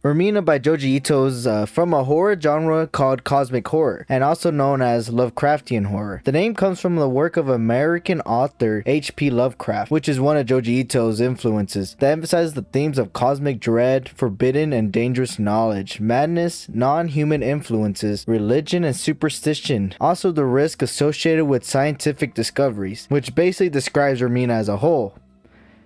Remina by Junji Ito is from a horror genre called cosmic horror, and also known as Lovecraftian horror. The name comes from the work of American author H.P. Lovecraft, which is one of Junji Ito's influences, that emphasizes the themes of cosmic dread, forbidden and dangerous knowledge, madness, non-human influences, religion and superstition, also the risk associated with scientific discoveries, which basically describes Remina as a whole.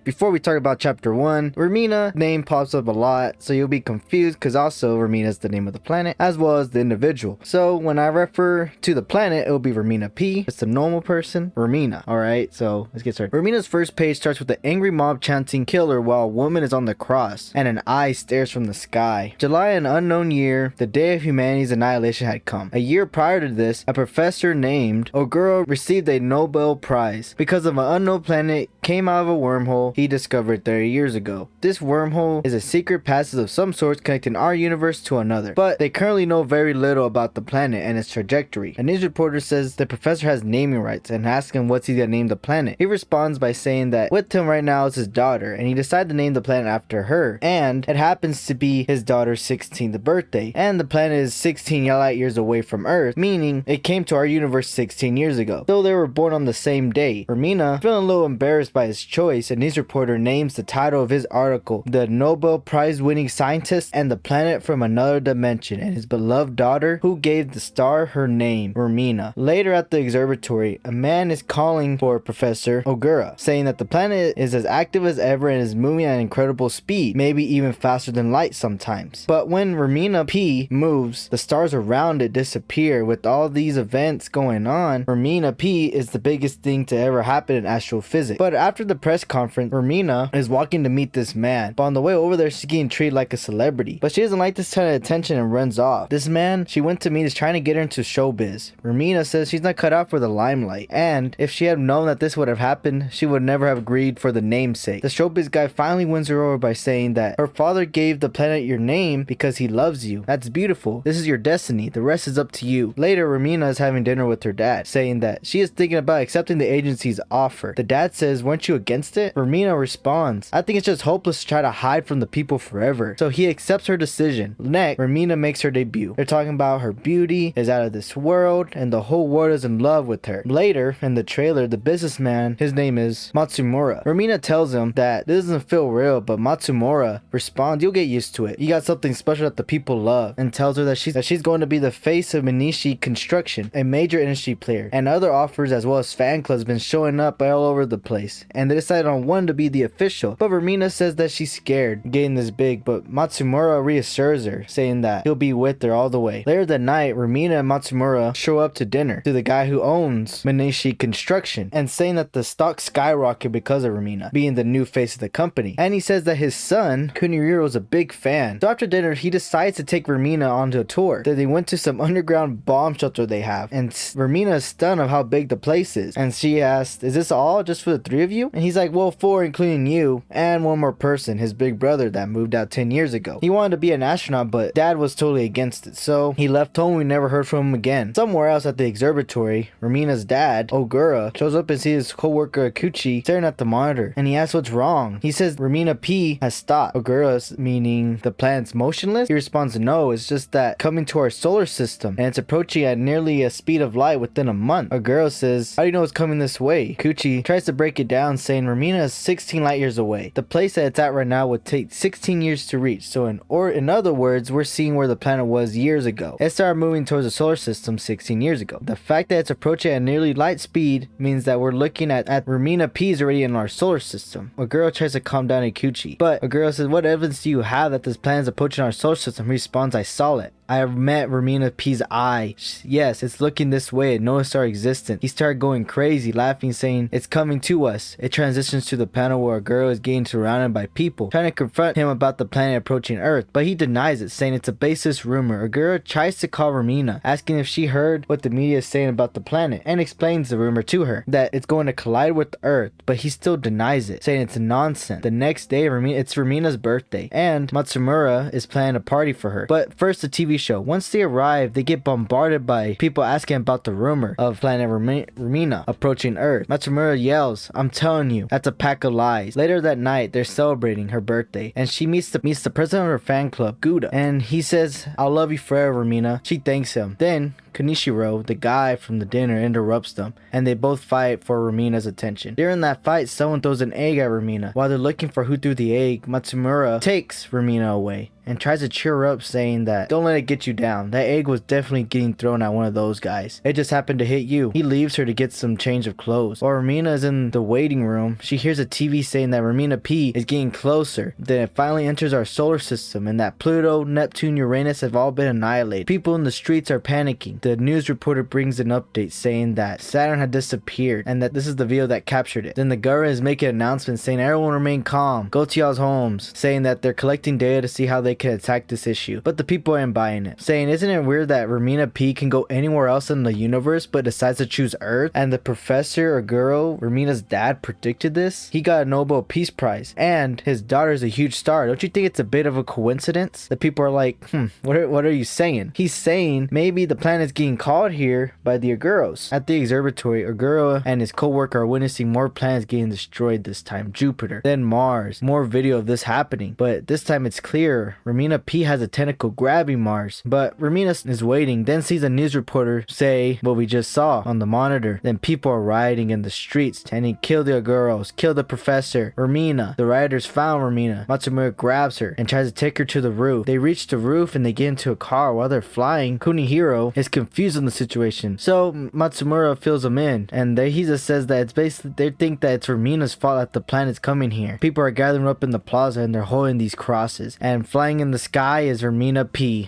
Before we talk about chapter 1, Remina name pops up a lot, so you'll be confused because also Remina is the name of the planet as well as the individual. So when I refer to the planet, it will be Remina P. It's the normal person, Remina. Alright, so let's get started. Remina's first page starts with the angry mob chanting killer while a woman is on the cross and an eye stares from the sky. July, an unknown year, the day of humanity's annihilation had come. A year prior to this, a professor named Ogura received a Nobel Prize because of an unknown planet came out of a wormhole he discovered 30 years ago. This wormhole is a secret passage of some sort connecting our universe to another, but they currently know very little about the planet and its trajectory. A news reporter says the professor has naming rights and asks him what's he gonna name the planet. He responds by saying that with him right now is his daughter, and he decided to name the planet after her, and it happens to be his daughter's 16th birthday, and the planet is 16 light years away from Earth, meaning it came to our universe 16 years ago, though they were born on the same day. Remina, feeling a little embarrassed by his choice, a news reporter names the title of his article The Nobel Prize winning scientist and the planet from another dimension, and his beloved daughter who gave the star her name, Remina. Later at the observatory, a man is calling for Professor Ogura, saying that the planet is as active as ever and is moving at an incredible speed, maybe even faster than light sometimes. But when Remina P moves, the stars around it disappear. With all these events going on, Remina P is the biggest thing to ever happen in astrophysics. But after the press conference, Remina is walking to meet this man, but on the way over there she's getting treated like a celebrity, but she doesn't like this kind of attention and runs off. This man she went to meet is trying to get her into showbiz. Remina says she's not cut out for the limelight, and if she had known that this would have happened, she would never have agreed for the namesake. The showbiz guy finally wins her over by saying that her father gave the planet your name because he loves you. That's beautiful. This is your destiny. The rest is up to you. Later, Remina is having dinner with her dad, saying that she is thinking about accepting the agency's offer. The dad says, weren't you against it? Remina responds, I think it's just hopeless to try to hide from the people forever. So he accepts her decision. Next, Remina makes her debut. They're talking about her beauty is out of this world and the whole world is in love with her. Later, in the trailer, the businessman, his name is Matsumura. Remina tells him that this doesn't feel real, but Matsumura responds, you'll get used to it. You got something special that the people love, and tells her that she's going to be the face of Minishi Construction, a major industry player, and other offers as well as fan clubs been showing up all over the place, and they decided on one to be the official. But Remina says that she's scared getting this big, but Matsumura reassures her, saying that he'll be with her all the way. Later that night, Remina and Matsumura show up to dinner to the guy who owns Minishi Construction, and saying that the stock skyrocketed because of Remina being the new face of the company, and he says that his son Kunihiro is a big fan. So after dinner, he decides to take Remina onto a tour. That they went to some underground bomb shelter they have, and Remina is stunned of how big the place is, and she asks, is this all just for the three of you? And he's like, well, 4 including you and one more person, his big brother that moved out 10 years ago. He wanted to be an astronaut, but dad was totally against it, so he left home. We never heard from him again. Somewhere else at the observatory, Remina's dad, Ogura, shows up and sees his co-worker Akuchi staring at the monitor, and he asks what's wrong. He says Remina P has stopped. Ogura, meaning the planet's motionless? He responds, no, it's just that coming to our solar system, and it's approaching at nearly a speed of light within a month. Ogura says, how do you know it's coming this way? Akuchi tries to break it down, saying Remina is 16 light years away. The place that it's at right now would take 16 years to reach, so in other words, we're seeing where the planet was years ago. It started moving towards the solar system 16 years ago. The fact that it's approaching at nearly light speed means that we're looking at Remina P is already in our solar system. Ogura tries to calm down Akuchi, but Ogura says, what evidence do you have that this planet is approaching our solar system? He responds, I saw it. I have met Remina P's eye. Yes, it's looking this way. It noticed our existence. He started going crazy, laughing, saying, it's coming to us. It transitions to the panel where a girl is getting surrounded by people, trying to confront him about the planet approaching Earth, but he denies it, saying it's a baseless rumor. Ogura tries to call Remina, asking if she heard what the media is saying about the planet, and explains the rumor to her, that it's going to collide with Earth, but he still denies it, saying it's nonsense. The next day, it's Remina's birthday, and Matsumura is planning a party for her. But first, the TV show. Once they arrive, they get bombarded by people asking about the rumor of planet Remina approaching Earth. Matsumura yells, "I'm telling you, that's a pack of lies." Later that night, they're celebrating her birthday, and she meets the president of her fan club, Gouda, and he says, "I'll love you forever, Remina." She thanks him. Then Kunishiro, the guy from the dinner, interrupts them, and they both fight for Remina's attention. During that fight, someone throws an egg at Remina. While they're looking for who threw the egg, Matsumura takes Remina away and tries to cheer her up, saying that, "Don't let it get you down. That egg was definitely getting thrown at one of those guys. It just happened to hit you." He leaves her to get some change of clothes. While Remina is in the waiting room, she hears a TV saying that Remina P is getting closer. Then it finally enters our solar system, and that Pluto, Neptune, Uranus have all been annihilated. People in the streets are panicking. The news reporter brings an update saying that Saturn had disappeared, and that this is the video that captured it. Then the government is making announcements saying everyone remain calm, go to y'all's homes, saying that they're collecting data to see how they can attack this issue. But the people aren't buying it, saying, "Isn't it weird that Remina P can go anywhere else in the universe but decides to choose Earth?" And the professor Oguro, Remina's dad, predicted this. He got a Nobel Peace Prize, and his daughter's a huge star. Don't you think it's a bit of a coincidence? The people are like, what are you saying? He's saying maybe the planet's getting called here by the Oguros. At the observatory, Oguro and his co-worker are witnessing more planets getting destroyed, this time Jupiter, then Mars. More video of this happening, but this time it's clear. Remina P has a tentacle grabbing Mars, but Remina is waiting, then sees a news reporter say what we just saw on the monitor. Then people are rioting in the streets and he kill the Oguros, kill the professor, Remina. The rioters found Remina. Matsumura grabs her and tries to take her to the roof. They reach the roof and they get into a car. While they're flying, Kunihiro is confused on the situation, so Matsumura fills him in, and he just says that it's basically they think that it's Remina's fault that the planet's coming here. People are gathering up in the plaza and they're holding these crosses, and flying in the sky is Remina P.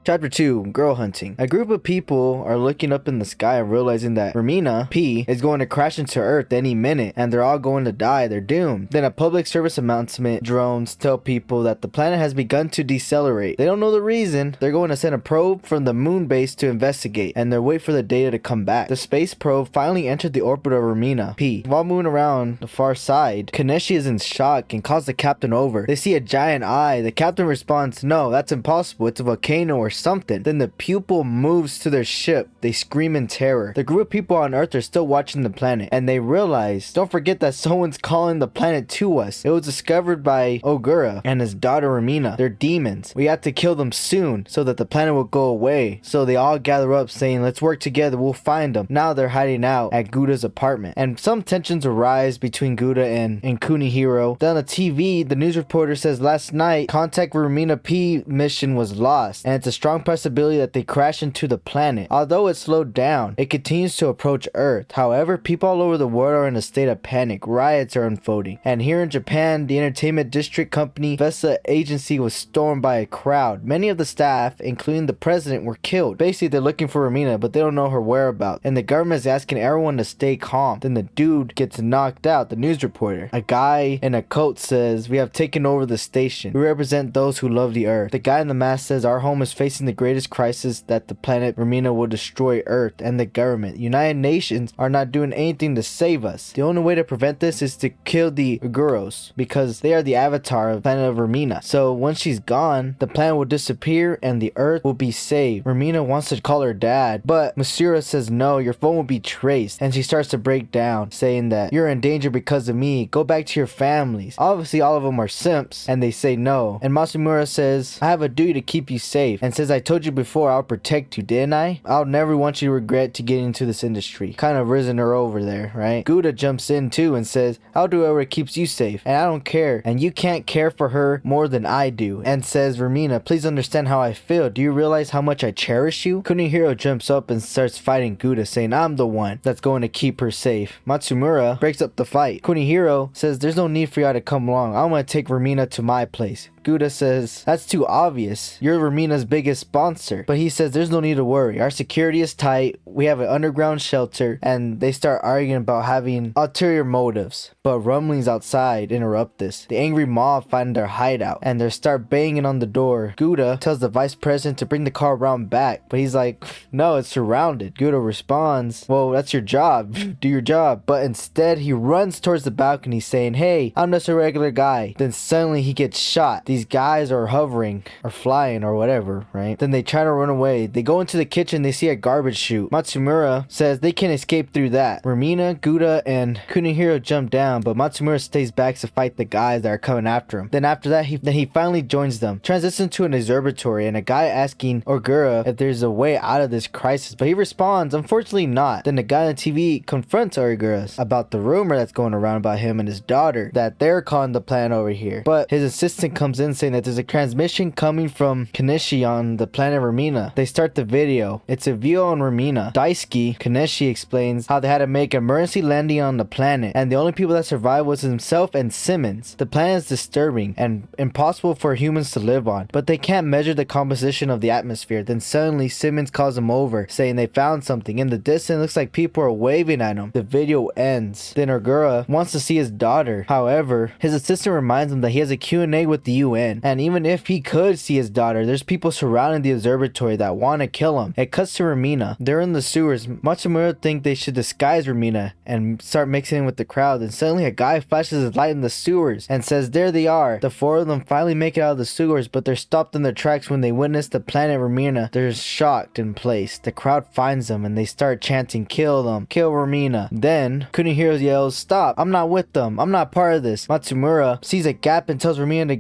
Chapter 2, Girl Hunting. A group of people are looking up in the sky and realizing that Remina P is going to crash into Earth any minute, and they're all going to die. They're doomed. Then a public service announcement drones tell people that the planet has begun to decelerate. They don't know the reason. They're going to send a probe from the moon base to investigate, and they're waiting for the data to come back. The space probe finally entered the orbit of Remina P. While moving around the far side, Kaneshi is in shock and calls the captain over. They see a giant eye. The captain responds, "No, that's impossible. It's a volcano or something." Then the pupil moves to their ship. They scream in terror. The group of people on Earth are still watching the planet, and they realize, don't forget that someone's calling the planet to us. It was discovered by Ogura and his daughter Remina. They're demons. We have to kill them soon so that the planet will go away. So they all gather up saying, "Let's work together, we'll find them." Now they're hiding out at Gouda's apartment, and some tensions arise between Gouda and Kunihiro. Then on the TV, the news reporter says last night, contact Remina P mission was lost, and it's a strong possibility that they crash into the planet. Although it slowed down, it continues to approach Earth. However, people all over the world are in a state of panic. Riots are unfolding. And here in Japan, the entertainment district company Vesa Agency was stormed by a crowd. Many of the staff, including the president, were killed. Basically, they're looking for Remina, but they don't know her whereabouts. And the government is asking everyone to stay calm. Then the dude gets knocked out, the news reporter. A guy in a coat says, "We have taken over the station. We represent those who love the Earth." The guy in the mask says, "Our home is facing the greatest crisis that the planet Remina will destroy Earth and the government. United Nations are not doing anything to save us. The only way to prevent this is to kill the Oguros, because they are the avatar of the planet of Remina. So once she's gone, the planet will disappear and the Earth will be saved." Remina wants to call her dad, but Masura says, "No, your phone will be traced." And she starts to break down, saying that, "You're in danger because of me. Go back to your families." Obviously, all of them are simps, and they say no. And Matsumura says, "I have a duty to keep you safe," and says, "I told you before I'll protect you, didn't I? I'll never want you to regret to get into this industry." Kind of risen her over there, right? Gouda jumps in too and says, "I'll do whatever keeps you safe, and I don't care, and you can't care for her more than I do." And says, "Remina, please understand how I feel. Do you realize how much I cherish you?" Kunihiro jumps up and starts fighting Gouda, saying, "I'm the one that's going to keep her safe." Matsumura breaks up the fight. Kunihiro says, "There's no need for y'all to come along. I'm gonna take Remina to my place." Gouda says, "That's too obvious. You're Remina's biggest sponsor." But he says, "There's no need to worry. Our security is tight. We have an underground shelter." And they start arguing about having ulterior motives. But rumblings outside interrupt this. The angry mob find their hideout and they start banging on the door. Gouda tells the vice president to bring the car around back, but he's like, "No, it's surrounded." Gouda responds, "Well, that's your job. Do your job." But instead he runs towards the balcony saying, "Hey, I'm just a regular guy." Then suddenly he gets shot. These these guys are hovering or flying or whatever, right? Then they try to run away. They go into the kitchen. They see a garbage chute. Matsumura says they can escape through that. Remina, Gouda, and Kunihiro jump down, but Matsumura stays back to fight the guys that are coming after him. Then after that, he finally joins them. Transitions to an observatory and a guy asking Ogura if there's a way out of this crisis, but he responds, unfortunately not. Then the guy on TV confronts Ogura about the rumor that's going around about him and his daughter, that they're calling the planet over here. But his assistant comes in saying that there's a transmission coming from Kanishi on the planet Remina. They start the video. It's a view on Remina. Daisuke, Kanishi, explains how they had to make emergency landing on the planet, and the only people that survived was himself and Simmons. The planet is disturbing and impossible for humans to live on, but they can't measure the composition of the atmosphere. Then suddenly Simmons calls him over, saying they found something. In the distance, it looks like people are waving at him. The video ends. Then Ogura wants to see his daughter. However, his assistant reminds him that he has a Q&A with the UN, and even if he could see his daughter, there's people surrounding the observatory that want to kill him. It cuts to Remina. They're in the sewers. Matsumura think they should disguise Remina and start mixing in with the crowd. And suddenly a guy flashes his light in the sewers and says there they are. The four of them finally make it out of the sewers, but they're stopped in their tracks when they witness the planet Remina. They're shocked in place. The crowd finds them and they start chanting, kill them, kill Remina. Then Kunihiro yells, stop, I'm not with them, I'm not part of this. Matsumura sees a gap and tells Remina to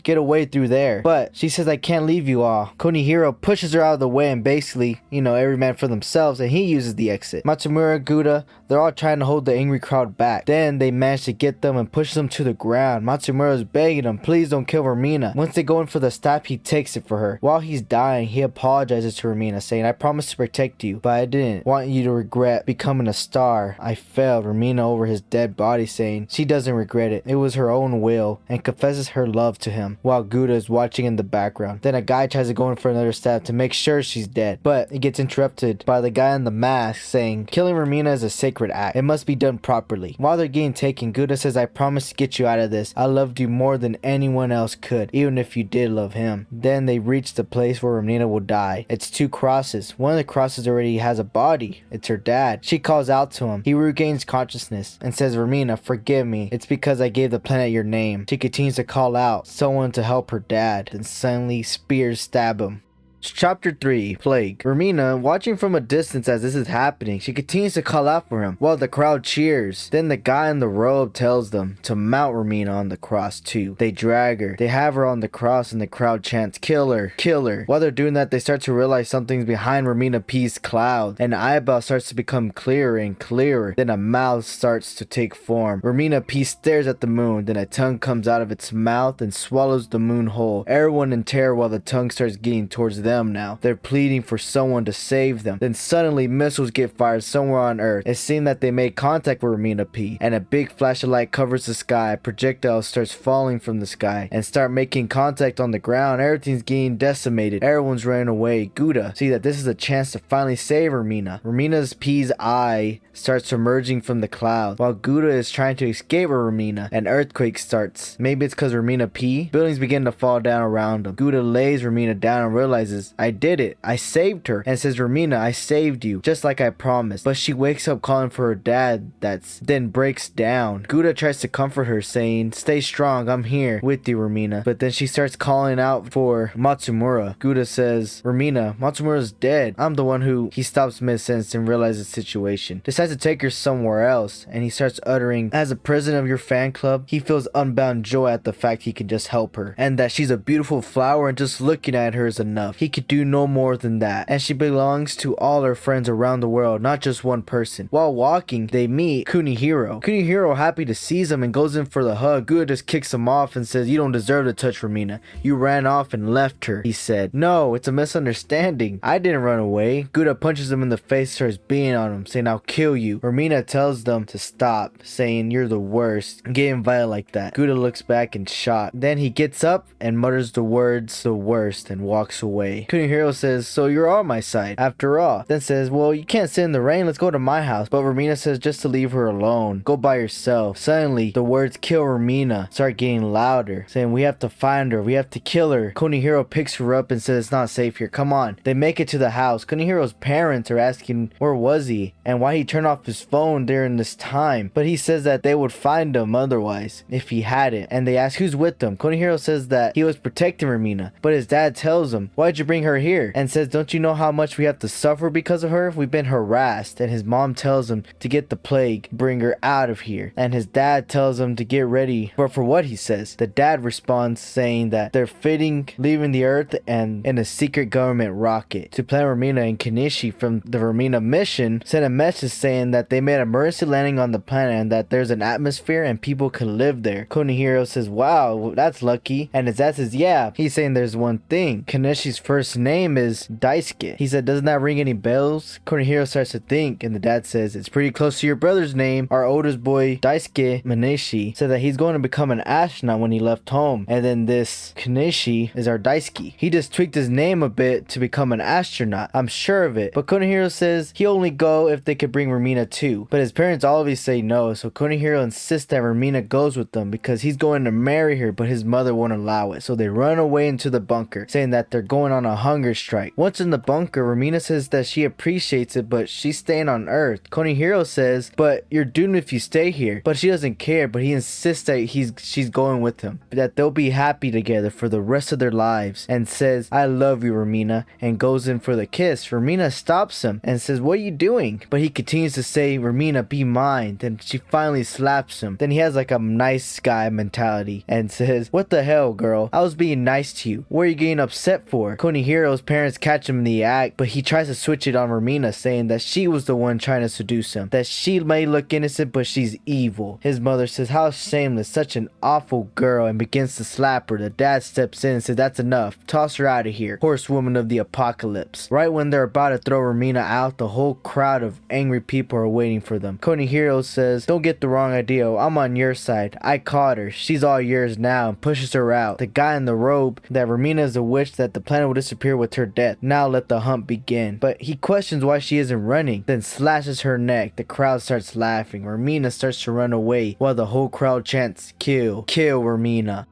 get away through there, but she says I can't leave you all. Kunihiro pushes her out of the way and basically, every man for themselves, and he uses the exit. Matsumura, Gouda, they're all trying to hold the angry crowd back. Then they manage to get them and push them to the ground. Matsumura's begging them, please don't kill Remina. Once they go in for the stab, he takes it for her. While he's dying, he apologizes to Remina, saying, I promised to protect you, but I didn't want you to regret becoming a star. I failed. Remina over his dead body, saying she doesn't regret it. It was her own will, and confesses her love to him, while Gouda is watching in the background. Then a guy tries to go in for another stab to make sure she's dead, but it gets interrupted by the guy in the mask saying, killing Remina is a sacred act. It must be done properly. While they're getting taken, Gouda says, I promise to get you out of this. I loved you more than anyone else could, even if you did love him. Then they reach the place where Remina will die. It's two crosses. One of the crosses already has a body. It's her dad. She calls out to him. He regains consciousness and says, Remina, forgive me. It's because I gave the planet your name. She continues to call out someone to help her dad. Then suddenly spears stab him. Chapter 3, Plague. Remina, watching from a distance as this is happening, she continues to call out for him while the crowd cheers. Then the guy in the robe tells them to mount Remina on the cross too. They drag her. They have her on the cross and the crowd chants, kill her, kill her. While they're doing that, they start to realize something's behind Remina P's cloud. An eyeball starts to become clearer and clearer. Then a mouth starts to take form. Remina P stares at the moon. Then a tongue comes out of its mouth and swallows the moon whole. Everyone in terror while the tongue starts getting towards them now. They're pleading for someone to save them. Then suddenly missiles get fired somewhere on Earth. It seemed that they made contact with Remina P, and a big flash of light covers the sky. A projectile starts falling from the sky and start making contact on the ground. Everything's getting decimated. Everyone's running away. Gouda see that this is a chance to finally save Remina. Remina's P's eye starts emerging from the cloud while Gouda is trying to escape Remina. An earthquake starts. Maybe it's because Remina P. Buildings begin to fall down around him. Gouda lays Remina down and realizes, I did it. I saved her. And says, Remina, I saved you, just like I promised. But she wakes up calling for her dad, then breaks down. Gouda tries to comfort her, saying, stay strong, I'm here with you, Remina. But then she starts calling out for Matsumura. Gouda says, Remina, Matsumura's dead. I'm the one who... He stops mid-sentence and realizes the situation. Decides to take her somewhere else, and he starts uttering, as a president of your fan club, he feels unbound joy at the fact he can just help her, and that she's a beautiful flower and just looking at her is enough. He could do no more than that, and she belongs to all her friends around the world, not just one person. While walking, they meet Kunihiro. Kunihiro, happy to seize him and goes in for the hug. Gouda just kicks him off and says, you don't deserve to touch Remina. You ran off and left her. He said, no, it's a misunderstanding. I didn't run away. Gouda punches him in the face, starts beating on him, saying, I'll kill you. Remina tells them to stop, saying, you're the worst. Getting violent like that. Gouda looks back in shock. Then he gets up and mutters the words, the worst, and walks away. way. Kunihiro says, so you're on my side after all. Then says, well, you can't sit in the rain, let's go to my house. But Remina says just to leave her alone. Go by yourself. Suddenly, the words kill Remina start getting louder, saying we have to find her, we have to kill her. Kunihiro picks her up and says it's not safe here, come on. They make it to the house. Kunihiro's parents are asking where was he and why he turned off his phone during this time. But he says that they would find him otherwise if he hadn't. And they ask who's with them. Kunihiro says that he was protecting Remina, but his dad tells him, why'd you bring her here? And says, don't you know how much we have to suffer because of her? We've been harassed. And his mom tells him to get the plague, bring her out of here. And his dad tells him to get ready. But for what he says, the dad responds saying that they're leaving the earth and in a secret government rocket. To plan Remina and Kenichi from the Remina mission sent a message saying that they made an emergency landing on the planet and that there's an atmosphere and people can live there. Kunihiro says, wow, that's lucky. And his dad says, yeah. He's saying there's one thing. Kenichi's first name is Daisuke. He said, doesn't that ring any bells? Kunihiro starts to think and the dad says, it's pretty close to your brother's name. Our oldest boy, Daisuke Maneshi, said that he's going to become an astronaut when he left home. And then this Kenichi is our Daisuke. He just tweaked his name a bit to become an astronaut. I'm sure of it. But Kunihiro says he'll only go if they could bring Remina too. But his parents always say no. So Kunihiro insists that Remina goes with them because he's going to marry her, but his mother won't allow it. So they run away into the bunker, saying that they're going on a hunger strike. Once in the bunker, Remina says that she appreciates it, but she's staying on Earth. Kunihiro says, but you're doomed if you stay here. But she doesn't care, but he insists that she's going with him, that they'll be happy together for the rest of their lives, and says, I love you, Remina, and goes in for the kiss. Remina stops him and says, what are you doing? But he continues to say, Remina, be mine. Then she finally slaps him. Then he has like a nice guy mentality and says, what the hell, girl? I was being nice to you. What are you getting upset for? Kunihiro's parents catch him in the act, but he tries to switch it on Remina, saying that she was the one trying to seduce him, that she may look innocent, but she's evil. His mother says, how shameless, such an awful girl, and begins to slap her. The dad steps in and says, that's enough. Toss her out of here, horsewoman of the apocalypse. Right when they're about to throw Remina out, the whole crowd of angry people are waiting for them. Kunihiro says, don't get the wrong idea, I'm on your side. I caught her, she's all yours now, and pushes her out. The guy in the robe, that Remina is a witch, that the planet will disappear with her death. Now let the hunt begin. But he questions why she isn't running, then slashes her neck. The crowd starts laughing. Remina starts to run away while the whole crowd chants, kill, kill Remina.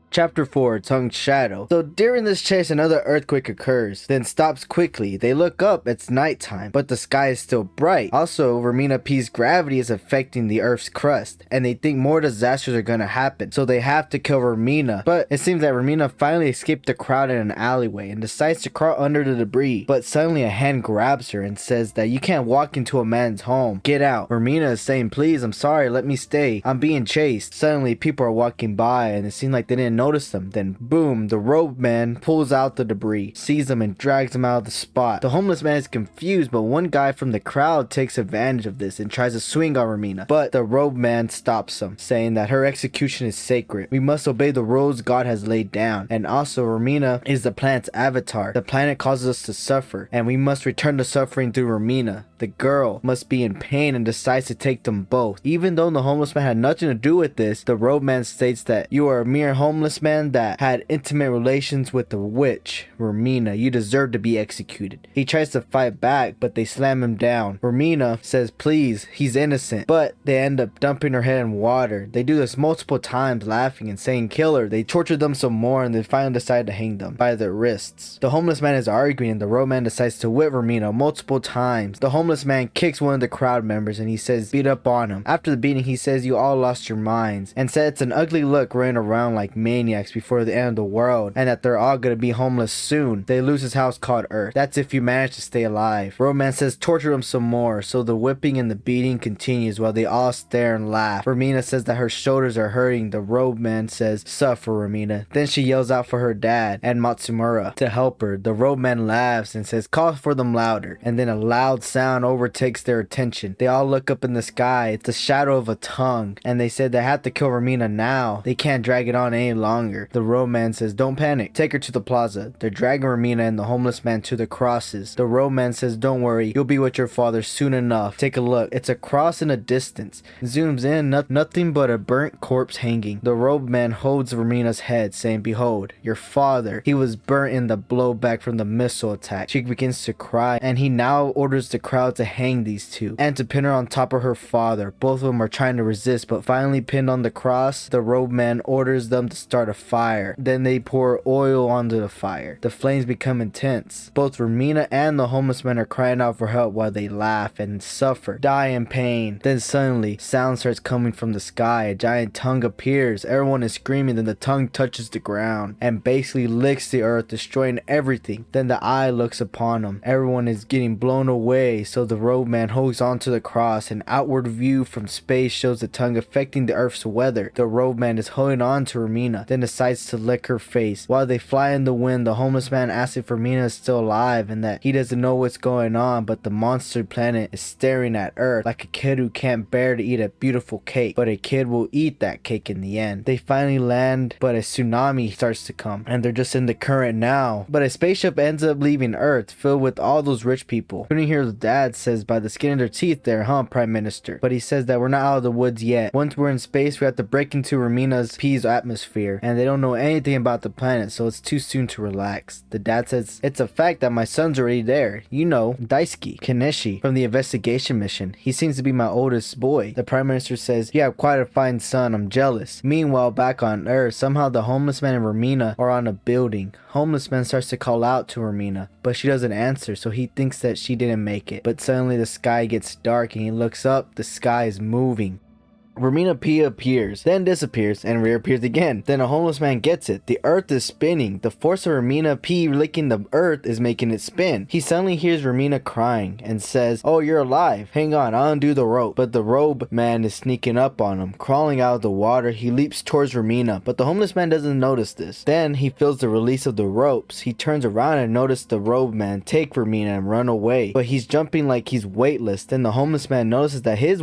Chapter 4, Tongued Shadow. So during this chase, another earthquake occurs, then stops quickly. They look up, it's nighttime, but the sky is still bright. Also, Remina P's gravity is affecting the Earth's crust, and they think more disasters are gonna happen, so they have to kill Remina. But it seems that Remina finally escaped the crowd in an alleyway and decides to crawl under the debris. But suddenly a hand grabs her and says that you can't walk into a man's home. Get out. Remina is saying, please, I'm sorry, let me stay. I'm being chased. Suddenly people are walking by and it seemed like they didn't notice them. Then boom, the robe man pulls out the debris, sees them, and drags them out of the spot. The homeless man is confused, but one guy from the crowd takes advantage of this and tries to swing on Remina, but the robe man stops him, saying that her execution is sacred. We must obey the rules God has laid down, and also Remina is the planet's avatar. The planet causes us to suffer, and we must return the suffering through Remina. The girl must be in pain and decides to take them both. Even though the homeless man had nothing to do with this, the robe man states that you are a mere homeless man that had intimate relations with the witch, Remina. You deserve to be executed. He tries to fight back, but they slam him down. Remina says please, he's innocent, but they end up dumping her head in water. They do this multiple times, laughing and saying kill her. They torture them some more and they finally decide to hang them by their wrists. The homeless man is arguing and the robe man decides to whip Remina multiple times. The homeless man kicks one of the crowd members and he says beat up on him. After the beating, he says you all lost your minds and said it's an ugly look running around like maniacs before the end of the world and that they're all gonna be homeless soon. They lose his house called Earth. That's if you manage to stay alive. Robe man says torture him some more, so the whipping and the beating continues while they all stare and laugh. Remina says that her shoulders are hurting. The robe man says suffer, Remina. Then she yells out for her dad and Matsumura to help her. The robe man laughs and says call for them louder, and then a loud sound overtakes their attention. They all look up in the sky. It's the shadow of a tongue, and they said they have to kill Remina now. They can't drag it on any longer. The roadman says, don't panic, take her to the plaza. They're dragging Remina and the homeless man to the crosses. The roadman says, don't worry, you'll be with your father soon enough. Take a look, it's a cross in a distance. Zooms in, nothing but a burnt corpse hanging. The roadman holds Remina's head, saying, behold, your father. He was burnt in the blowback from the missile attack. She begins to cry, and he now orders the crowd to hang these two and to pin her on top of her father. Both of them are trying to resist, but finally pinned on the cross, the roadman orders them to start a fire. Then they pour oil onto the fire. The flames become intense. Both Remina and the homeless man are crying out for help while they laugh and suffer, die in pain. Then suddenly, sound starts coming from the sky. A giant tongue appears. Everyone is screaming, then the tongue touches the ground and basically licks the earth, destroying everything. Then the eye looks upon them. Everyone is getting blown away, so the roadman holds onto the cross. An outward view from space shows the tongue affecting the earth's weather. The roadman is holding on to Remina, then decides to lick her face. While they fly in the wind, the homeless man asks if Remina is still alive and that he doesn't know what's going on, but the monster planet is staring at Earth like a kid who can't bear to eat a beautiful cake, but a kid will eat that cake in the end. They finally land, but a tsunami starts to come, and they're just in the current now. But a spaceship ends up leaving Earth, filled with all those rich people. Couldn't hear the dad says, by the skin of their teeth there, huh, Prime Minister? But he says that we're not out of the woods yet. Once we're in space, we have to break into Remina's P's atmosphere, and they don't know anything about the planet, so it's too soon to relax. The dad says, it's a fact that my son's already there. You know, Daisuke Kenichi from the investigation mission. He seems to be my oldest boy. The Prime Minister says, you have quite a fine son, I'm jealous. Meanwhile, back on Earth, somehow the homeless man and Remina are on a building. Homeless man starts to call out to Remina, but she doesn't answer, so he thinks that she didn't make it. But suddenly the sky gets dark and he looks up, the sky is moving. Remina P appears, then disappears, and reappears again. Then a homeless man gets it. The earth is spinning. The force of Remina P licking the earth is making it spin. He suddenly hears Remina crying and says, oh, you're alive. Hang on, I'll undo the rope. But the robe man is sneaking up on him. Crawling out of the water, he leaps towards Remina, but the homeless man doesn't notice this. Then he feels the release of the ropes. He turns around and notices the robe man take Remina and run away, but he's jumping like he's weightless. Then the homeless man notices that his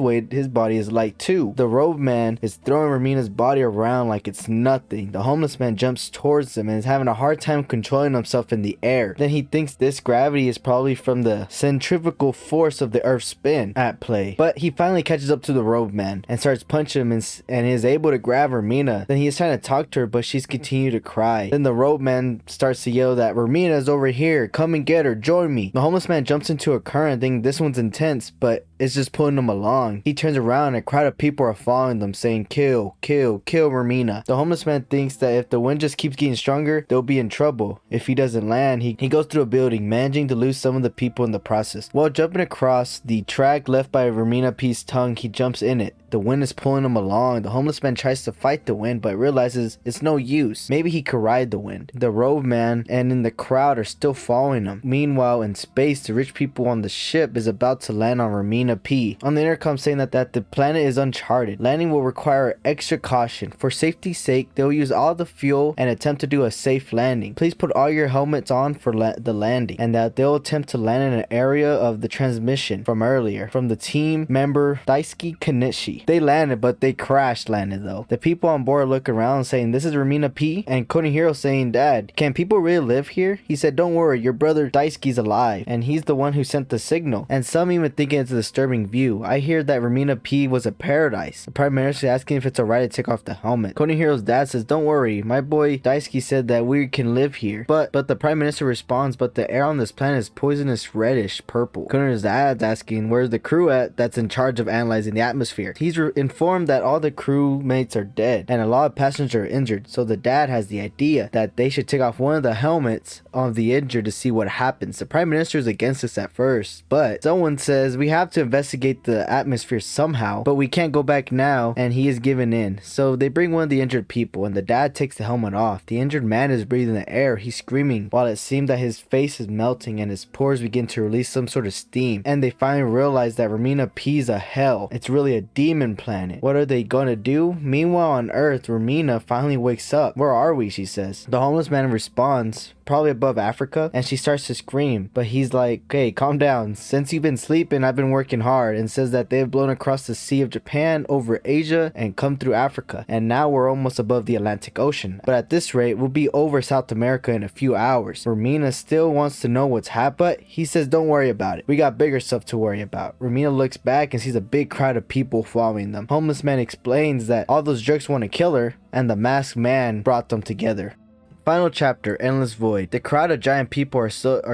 body is light too. The robe man is throwing Remina's body around like it's nothing. The homeless man jumps towards him and is having a hard time controlling himself in the air. Then he thinks this gravity is probably from the centrifugal force of the earth's spin at play. But he finally catches up to the robe man and starts punching him and is able to grab Remina. Then he is trying to talk to her, but she's continuing to cry. Then the robe man starts to yell that Remina is over here, come and get her, join me. The homeless man jumps into a current thinking this one's intense, but it's just pulling him along. He turns around and a crowd of people are following them saying, kill, kill, kill Remina. The homeless man thinks that if the wind just keeps getting stronger, they'll be in trouble. If he doesn't land, he goes through a building, managing to lose some of the people in the process. While jumping across the track left by Remina P's tongue, he jumps in it. The wind is pulling him along. The homeless man tries to fight the wind, but realizes it's no use. Maybe he could ride the wind. The robe man and in the crowd are still following him. Meanwhile, in space, the rich people on the ship is about to land on Remina P. On the intercom saying that the planet is uncharted. Landing will require extra caution. For safety's sake, they'll use all the fuel and attempt to do a safe landing. Please put all your helmets on for the landing, and that they'll attempt to land in an area of the transmission from earlier. From the team member Daisuke Kenichi. They landed, but they crash landed though. The people on board look around saying, this is Remina P? And Konihiro saying, Dad, can people really live here? He said, don't worry, your brother Daisuke's alive, and he's the one who sent the signal. And some even thinking it's a disturbing view. I hear that Remina P was a paradise. The Prime Minister asking if it's alright to take off the helmet. Konihiro's dad says, don't worry, my boy Daisuke said that we can live here. But the Prime Minister responds, but the air on this planet is poisonous reddish purple. Konihiro's dad's asking, where's the crew at that's in charge of analyzing the atmosphere? He's informed that all the crewmates are dead and a lot of passengers are injured, so the dad has the idea that they should take off one of the helmets of the injured to see what happens. The Prime Minister is against this at first, but someone says we have to investigate the atmosphere somehow, but we can't go back now, and he is given in. So they bring one of the injured people and the dad takes the helmet off. The injured man is breathing the air. He's screaming while it seems that his face is melting and his pores begin to release some sort of steam, and they finally realize that Remina P's a hell. It's really a demon human planet. What are they gonna do? Meanwhile on Earth, Remina finally wakes up. Where are we, she says. The homeless man responds, probably above Africa, and she starts to scream, but he's like, okay, calm down. Since you've been sleeping, I've been working hard, and says that they've blown across the Sea of Japan, over Asia, and come through Africa, and now we're almost above the Atlantic Ocean. But at this rate, we'll be over South America in a few hours. Remina still wants to know what's happened, but he says don't worry about it. We got bigger stuff to worry about. Remina looks back and sees a big crowd of people following them. Homeless man explains that all those jerks want to kill her, and the masked man brought them together. Final chapter, Endless Void. The crowd of giant people are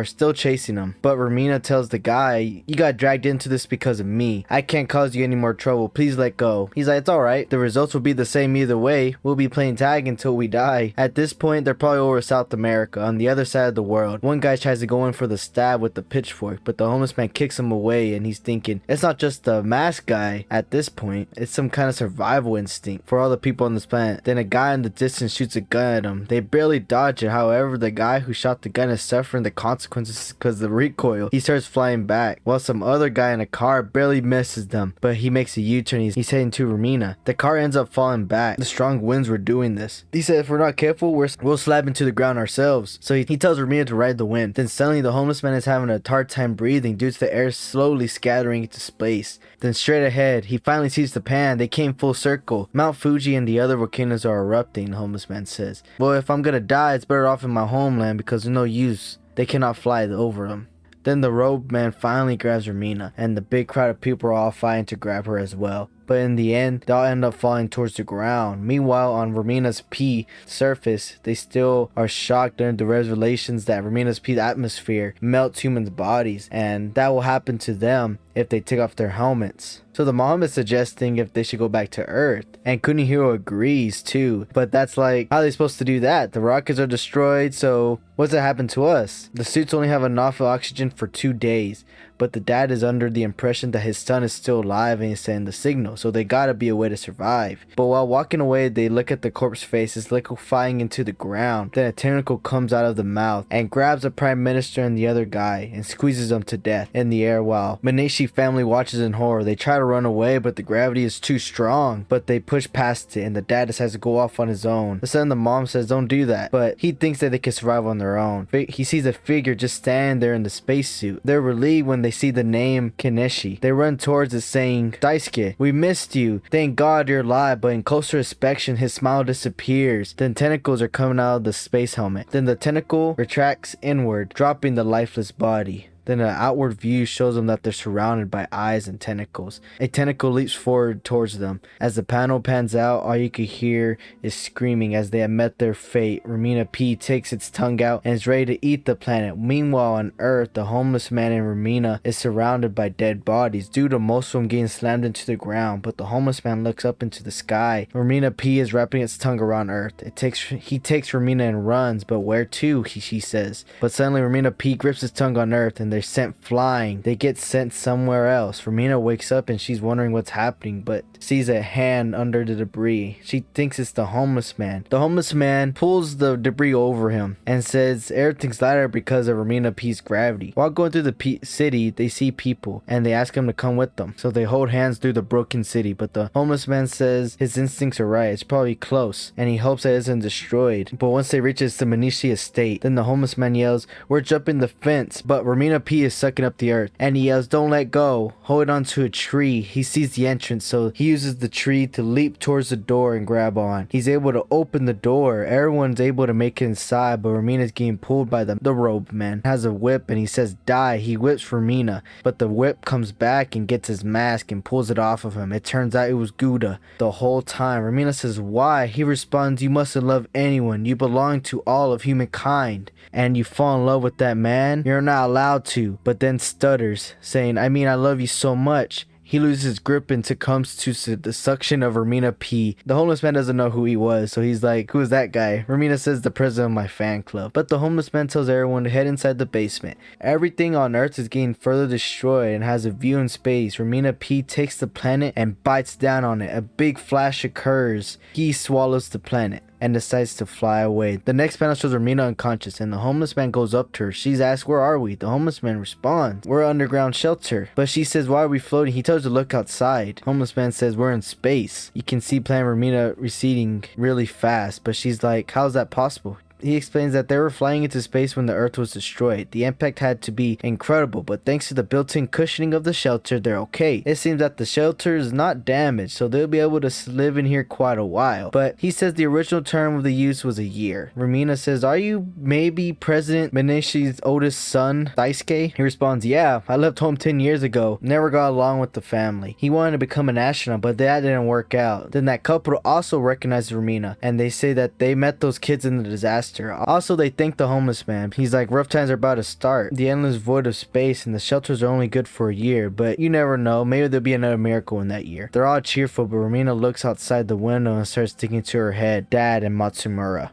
still chasing him, but Remina tells the guy, you got dragged into this because of me. I can't cause you any more trouble. Please let go. He's like, it's alright. The results will be the same either way. We'll be playing tag until we die. At this point, they're probably over South America, on the other side of the world. One guy tries to go in for the stab with the pitchfork, but the homeless man kicks him away, and he's thinking, it's not just the masked guy at this point. It's some kind of survival instinct for all the people on this planet. Then a guy in the distance shoots a gun at him. They barely dodge it. However, the guy who shot the gun is suffering the consequences because of the recoil. He starts flying back, while some other guy in a car barely misses them, but he makes a U-turn. He's heading to Remina. The car ends up falling back. The strong winds were doing this. He said if we're not careful, we'll slap into the ground ourselves. So he tells Remina to ride the wind. Then suddenly the homeless man is having a hard time breathing due to the air slowly scattering into space. Then straight ahead, he finally sees the pan. They came full circle. Mount Fuji and the other volcanoes are erupting, the homeless man says. Well, if I'm gonna die, it's better off in my homeland because there's no use. They cannot fly over them. Then the robe man finally grabs Remina, and the big crowd of people are all fighting to grab her as well. But in the end, they all end up falling towards the ground. Meanwhile, on Remina's P surface, they still are shocked under the revelations that Remina's P atmosphere melts humans' bodies, and that will happen to them if they take off their helmets. So the mom is suggesting if they should go back to Earth, and Kunihiro agrees too. But that's like, how are they supposed to do that? The rockets are destroyed, so what's that happen to us? The suits only have enough oxygen for 2 days, but the dad is under the impression that his son is still alive and he's sending the signal, so they gotta be a way to survive. But while walking away, they look at the corpse face, it's liquefying into the ground. Then a tentacle comes out of the mouth and grabs the prime minister and the other guy and squeezes them to death in the air while Maneshi family watches in horror. They try to run away, but the gravity is too strong, but they push past it and the dad decides to go off on his own. Then the mom says don't do that, but he thinks that they can survive on their own. He sees a figure just standing there in the spacesuit. They're relieved when they see the name Kineshi. They run towards it saying, Daisuke, we missed you. Thank God you're alive, but in closer inspection his smile disappears. Then tentacles are coming out of the space helmet. Then the tentacle retracts inward, dropping the lifeless body. Then an outward view shows them that they're surrounded by eyes and tentacles. A tentacle leaps forward towards them. As the panel pans out, all you can hear is screaming as they have met their fate. Remina P takes its tongue out and is ready to eat the planet. Meanwhile on Earth, the homeless man in Remina is surrounded by dead bodies due to most of them getting slammed into the ground, but the homeless man looks up into the sky. Remina P is wrapping its tongue around Earth. He takes Remina and runs, but where to, she says. But suddenly Remina P grips his tongue on Earth and they're sent flying. They get sent somewhere else. Remina wakes up and she's wondering what's happening, but sees a hand under the debris. She thinks it's the homeless man. The homeless man pulls the debris over him and says everything's lighter because of Remina P's gravity. While going through the city, they see people and they ask him to come with them. So they hold hands through the broken city, but the homeless man says his instincts are right. It's probably close and he hopes that it isn't destroyed. But once they reach the Manishi estate, then the homeless man yells, we're jumping the fence, but Remina P is sucking up the earth and he yells, don't let go, hold on to a tree. He sees the entrance, so he uses the tree to leap towards the door and grab on. He's able to open the door. Everyone's able to make it inside, but Remina's getting pulled by the robe man. Has a whip and he says die. He whips Remina, but the whip comes back and gets his mask and pulls it off of him. It turns out it was Gouda the whole time. Remina says why? He responds, you mustn't love anyone. You belong to all of humankind, and you fall in love with that man, you're not allowed to. But then stutters, saying, I mean, I love you so much. He loses his grip and succumbs to the suction of Remina P. The homeless man doesn't know who he was, so he's like, who is that guy? Remina says the president of my fan club. But the homeless man tells everyone to head inside the basement. Everything on Earth is getting further destroyed and has a view in space. Remina P takes the planet and bites down on it. A big flash occurs. He swallows the planet. and decides to fly away. The next panel shows Remina unconscious, and the homeless man goes up to her. She's asked, "Where are we?" The homeless man responds, "We're an underground shelter." But she says, "Why are we floating?" He tells her to look outside. Homeless man says, "We're in space." You can see Planet Remina receding really fast, but she's like, "How's that possible?" He explains that they were flying into space when the Earth was destroyed. The impact had to be incredible, but thanks to the built-in cushioning of the shelter, they're okay. It seems that the shelter is not damaged, so they'll be able to live in here quite a while. But he says the original term of the use was a year. Remina says, "Are you maybe President Minishi's oldest son, Daisuke?" He responds, "Yeah, I left home 10 years ago. Never got along with the family. He wanted to become an astronaut, but that didn't work out." Then that couple also recognizes Remina, and they say that they met those kids in the disaster. Also, they thank the homeless man. He's like, "Rough times are about to start. The endless void of space and the shelters are only good for a year, but you never know. Maybe there'll be another miracle in that year." They're all cheerful, but Remina looks outside the window and starts thinking to her head, "Dad and Matsumura."